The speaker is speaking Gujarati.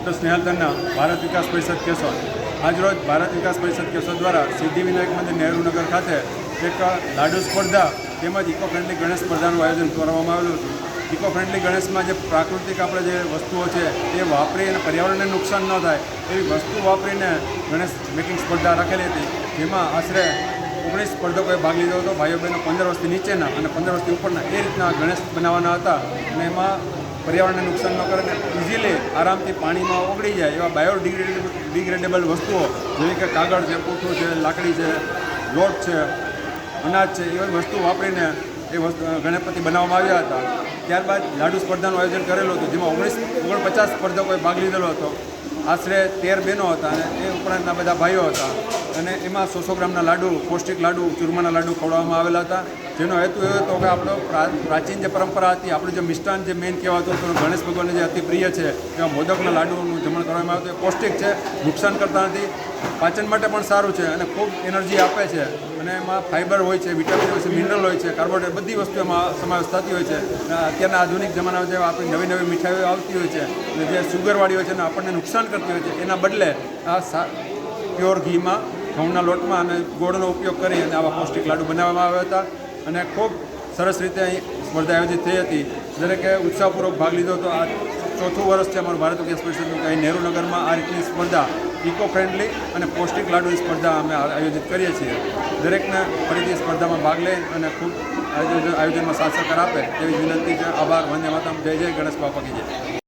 ડૉક્ટર સ્નેહલ તન્ના, ભારત વિકાસ પરિષદ કેશોદ। આજરોજ ભારત વિકાસ પરિષદ કેશોદ દ્વારા સિદ્ધિવિનાયક મંદિર નહેરુનગર ખાતે એક લાડુ સ્પર્ધા તેમજ ઇકો ફ્રેન્ડલી ગણેશ સ્પર્ધાનું આયોજન કરવામાં આવેલું હતું। ઇકો ફ્રેન્ડલી ગણેશમાં જે પ્રાકૃતિક આપણે જે વસ્તુઓ છે એ વાપરી અને પર્યાવરણને નુકસાન ન થાય એવી વસ્તુ વાપરીને ગણેશ મેકિંગ સ્પર્ધા રાખેલી હતી, જેમાં આશરે 19 સ્પર્ધકોએ ભાગ લીધો હતો। ભાઈઓ બહેનો 15 વર્ષથી નીચેના અને 15 વર્ષથી ઉપરના એ રીતના ગણેશ બનાવવાના હતા અને એમાં પર્યાવરણને નુકસાન ન કરે અને ઇઝીલી આરામથી પાણીમાં ઓગળી જાય એવા બાયોડિગ્રેડેબલ વસ્તુઓ જેવી કે કાગળ છે, પૂઠું છે, લાકડી છે, લોટ છે, અનાજ છે, એવી વસ્તુ વાપરીને એ ગણપતિ બનાવવામાં આવ્યા હતા। ત્યારબાદ લાડુ સ્પર્ધાનું આયોજન કરેલું હતું, જેમાં 49 સ્પર્ધકોએ ભાગ લીધેલો હતો। આશરે 13 બહેનો હતા અને એ ઉપરાંતના બધા ભાઈઓ હતા અને એમાં 100 ગ્રામના લાડુ, પૌષ્ટિક લાડુ, ચૂરમાના લાડુ ખવડાવવામાં આવેલા હતા, જેનો હેતુ એ હતો કે આપણો પ્રાચીન જે પરંપરા હતી, આપણું જે મિષ્ટાન જે મેઇન કહેવાતું હતું ગણેશ ભગવાનને જે અતિ પ્રિય છે એવા મોદકના લાડુનું જમણ કરવામાં આવતું। એ પૌષ્ટિક છે, નુકસાન કરતા નથી, પાચન માટે પણ સારું છે અને ખૂબ એનર્જી આપે છે અને એમાં ફાઇબર હોય છે, વિટામિન હોય છે, મિનરલ હોય છે, કાર્બોહાઈડ્રેટ બધી વસ્તુ એમાં સમાવેશ થતી હોય છે। અત્યારના આધુનિક જમાનામાં જે આપણી નવી નવી મીઠાઈઓ આવતી હોય છે અને જે સુગરવાળી હોય છે અને આપણને નુકસાન કરતી હોય છે, એના બદલે આ પ્યોર ઘીમાં, ઘઉંના લોટમાં અને ગોળનો ઉપયોગ કરી અને આવા પૌષ્ટિક લાડુ બનાવવામાં આવ્યા હતા અને ખૂબ સરસ રીતે અહીં સ્પર્ધા આયોજિત થઈ હતી। દરેકે ઉત્સાહપૂર્વક ભાગ લીધો હતો। આ ચોથું વર્ષ છે અમારું ભારત વિકાસ પરિષદનું કે અહીં નહેરુનગરમાં આ રીતની સ્પર્ધા, ઇકો ફ્રેન્ડલી અને પૌષ્ટિક લાડુની સ્પર્ધા અમે આયોજિત કરીએ છીએ। દરેકને ફરીથી સ્પર્ધામાં ભાગ લે અને ખૂબ આયોજનમાં સાથ સહકાર આપે તેવી વિનંતી છે। આભાર। વંદે માતરમ। જય જય ગણેશ બાપા કી જય।